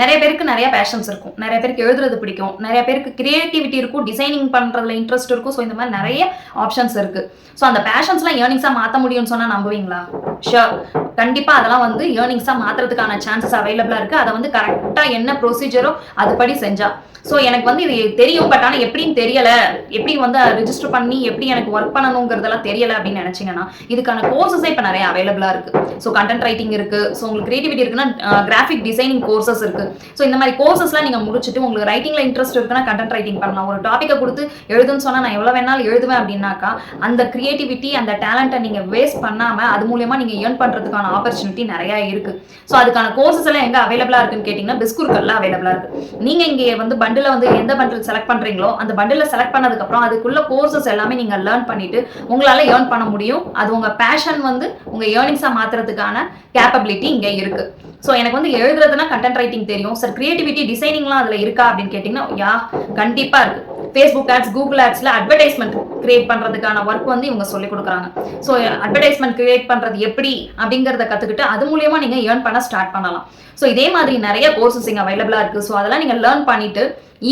நிறைய பேருக்கு நிறைய பேஷன்ஸ் இருக்கும், நிறைய பேருக்கு எழுதுறது பிடிக்கும், நிறைய பேருக்கு கிரியேட்டிவிட்டி இருக்கும், டிசைனிங் பண்றதுல இன்ட்ரெஸ்ட் இருக்கும். ஸோ இந்த மாதிரி நிறைய ஆப்ஷன்ஸ் இருக்கு. ஸோ அந்த பேஷன்ஸ்லாம் ஏர்னிங்ஸா மாற்ற முடியும்னு சொன்னா நம்புவீங்களா? ஷியோர். கண்டிப்பா அதெல்லாம் வந்து ஏர்னிங்ஸா மாத்துறதுக்கான சான்சஸ் அவைலபிளா இருக்கு. அதை வந்து கரெக்டா என்ன ப்ரொசீஜரோ அதுபடி செஞ்சா. ஸோ எனக்கு வந்து இது தெரியும், பட் ஆனால் எப்படின்னு தெரியல, எப்படி வந்து ரிஜிஸ்டர் பண்ணி எப்படி எனக்கு ஒர்க் பண்ணணுங்கிறதெல்லாம் தெரியல அப்படின்னு நினைச்சீங்கன்னா இதுக்கான கோர்சஸே இப்போ நிறைய அவைலபிளா இருக்கு. ஸோ கண்டென்ட் ரைட்டிங் இருக்கு, ஸோ உங்களுக்கு கிரியேட்டிவிட்டி இருக்குன்னா கிராஃபிக் டிசைனிங் கோர்சஸ் இருக்கு. ஸோ இந்த மாதிரி கோர்சஸ்லாம் நீங்க முடிச்சுட்டு உங்களுக்கு ரைட்டிங்ல இன்ட்ரெஸ்ட் இருக்குன்னா கண்டென்ட் ரைட்டிங் பண்ணலாம். ஒரு டாப்பிக்கை கொடுத்து எழுதுன்னு சொன்னா நான் எவ்வளவு வேணாலும் எழுதுவேன் அப்படின்னாக்கா அந்த கிரியேட்டிவிட்டி அந்த டேலண்ட்டை நீங்க வேஸ்ட் பண்ணாம அது மூலியமா நீங்க ஏர்ன் பண்றதுக்கான ஆப்பர்ச்சுனிட்டி நிறைய இருக்கு. ஸோ அதுக்கான கோர்சஸ் எல்லாம் எங்க அவைலபிளா இருக்குன்னு கேட்டீங்கன்னா பிஸ்குர்கல்ல அவைலபிளா இருக்கு. நீங்க இங்கே வந்து பண்டில் வந்து எந்த பண்டில் செலக்ட் பண்றீங்களோ அந்த பண்டில் செலக்ட் பண்ணதுக்கு அப்புறம் அதுக்குள்ள கோர்சஸ் எல்லாமே நீங்க லேர்ன் பண்ணிட்டு உங்களால ஏர்ன் பண்ண முடியும். அது உங்க பேஷன் வந்து உங்க ஏர்னிங்ஸா மாத்துறதுக்கான கேப்பபிலிட்டி இங்க இருக்கு. ஸோ எனக்கு வந்து எழுதுறதுனா கண்டென்ட் ரைட்டிங் தெரியும் சார், கிரியேட்டிவிட்டி டிசைனிங்லாம் அதில் இருக்கா அப்படின்னு கேட்டிங்கன்னா யா கண்டிப்பாக இருக்கு. ஃபேஸ்புக் ஆட்ஸ், கூகுள் ஆட்ஸில் அட்வர்டைஸ்மெண்ட் கிரியேட் பண்ணுறதுக்கான ஒர்க் வந்து இவங்க சொல்லிக் கொடுக்குறாங்க. ஸோ அட்வர்டைஸ்மெண்ட் கிரியேட் பண்ணுறது எப்படி அப்படிங்கிறத கற்றுக்கிட்டு அது மூலியமாக நீங்கள் ஏர்ன் பண்ண ஸ்டார்ட் பண்ணலாம். ஸோ இதே மாதிரி நிறைய கோர்சஸ் இங்கே அவைலபிளாக இருக்குது. ஸோ அதெல்லாம் நீங்கள் லேர்ன் பண்ணிட்டு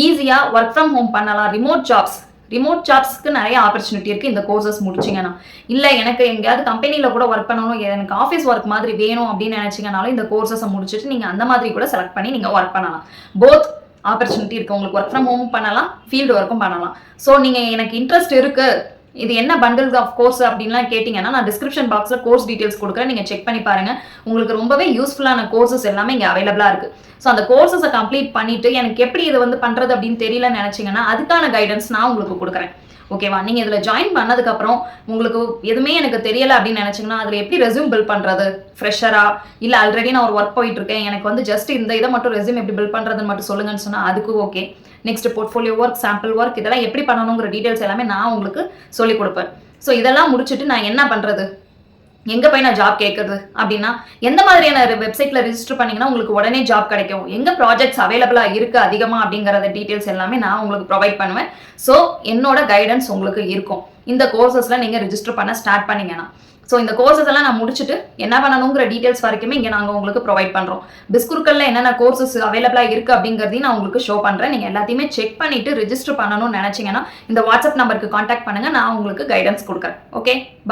ஈஸியாக ஒர்க் ஃப்ரம் ஹோம் பண்ணலாம். ரிமோட் ஜாப்ஸ்க்கு நிறைய ஆப்பர்ச்சுனிட்டி இருக்கு இந்த கோர்சஸ் முடிச்சிங்கன்னா. இல்லை எனக்கு எங்கேயாவது கம்பெனியில் கூட ஒர்க் பண்ணணும், எனக்கு ஆஃபீஸ் ஒர்க் மாதிரி வேணும் அப்படின்னு நினைச்சிங்கனாலும் இந்த கோர்சஸை முடிச்சுட்டு நீங்கள் அந்த மாதிரி கூட செலக்ட் பண்ணி நீங்கள் ஒர்க் பண்ணலாம். போத் ஆப்பர்ச்சுனிட்டி இருக்கு. உங்களுக்கு ஒர்க் ஃப்ரம் ஹோம் பண்ணலாம், ஃபீல்டு ஒர்க்கும் பண்ணலாம். ஸோ நீங்கள் எனக்கு இன்ட்ரெஸ்ட் இருக்கு, இது என்ன பண்டில்ஸ் ஆஃப் கோர்ஸ் அப்படின்லாம் கேட்டிங்கன்னா நான் டிஸ்கிரிப்ஷன் பாக்ஸில் கோர்ஸ் டீட்டெயில்ஸ் கொடுக்குறேன், நீங்கள் செக் பண்ணி பாருங்க. உங்களுக்கு ரொம்பவே யூஸ்ஃபுல்லான கோர்சஸ் எல்லாமே இங்கே அவைலபிளாக இருக்கு. ஸோ அந்த கோர்சஸை கம்ப்ளீட் பண்ணிட்டு எனக்கு எப்படி இது வந்து பண்றது அப்படின்னு தெரியலன்னு நினைச்சீங்கன்னா அதுக்கான கைடன்ஸ் நான் உங்களுக்கு கொடுக்குறேன். ஓகேவா? நீங்க இதுல ஜாயின் பண்ணதுக்கு அப்புறம் உங்களுக்கு எதுவுமே எனக்கு தெரியல அப்படின்னு நினைச்சீங்கன்னா அதுல எப்படி ரெஸ்யூம் பில்ட் பண்றது, ஃப்ரெஷரா இல்ல ஆல்ரெடி நான் ஒரு ஒர்க் போயிட்டு இருக்கேன், எனக்கு வந்து ஜஸ்ட் இந்த இதை மட்டும் ரெஸ்யூம் எப்படி பில்ட் பண்றதுன்னு மட்டும் சொல்லுங்கன்னு சொன்னா அதுக்கு okay. Next portfolio work, sample work, இதெல்லாம் எப்படி பண்ணணுங்கிற டீடைல்ஸ் எல்லாமே நான் உங்களுக்கு சொல்லிக் கொடுப்பேன். ஸோ இதெல்லாம் முடிச்சுட்டு நான் என்ன பண்றது, எங்க போய் நான் ஜாப் கேட்கறது அப்படின்னா எந்த மாதிரியான வெப்சைட்ல ரெஜிஸ்டர் பண்ணீங்கன்னா உங்களுக்கு உடனே ஜாப் கிடைக்கும், எங்க ப்ராஜெக்ட்ஸ் அவைலபிளா இருக்கு அதிகமா அப்படிங்கறத டீடைல்ஸ் எல்லாமே நான் உங்களுக்கு ப்ரொவைட் பண்ணுவேன். ஸோ என்னோட கைடன்ஸ் உங்களுக்கு இருக்கும் இந்த கோர்சஸ்ல நீங்க ரெஜிஸ்டர் பண்ண ஸ்டார்ட் பண்ணீங்கன்னா. ஸோ இந்த கோர்சஸ் எல்லாம் நான் முடிச்சுட்டு என்ன பண்ணணுங்கிற டீடைல்ஸ் வரைக்குமே இங்கே நாங்கள் உங்களுக்கு ப்ரொவைட் பண்ணுறோம். பிஸ்குர்கல்ல என்னென்ன கோர்சஸ் அவைலபிளா இருக்கு அப்படிங்கிறதையும் நான் உங்களுக்கு ஷோ பண்ணுறேன். நீங்கள் எல்லாத்தையுமே செக் பண்ணிட்டு ரெஜிஸ்டர் பண்ணணும்னு நினைச்சீங்கன்னா இந்த வாட்ஸ்அப் நம்பருக்கு கான்டாக்ட் பண்ணுங்க, நான் உங்களுக்கு கைடன்ஸ் கொடுக்குறேன். ஓகே, பாய்.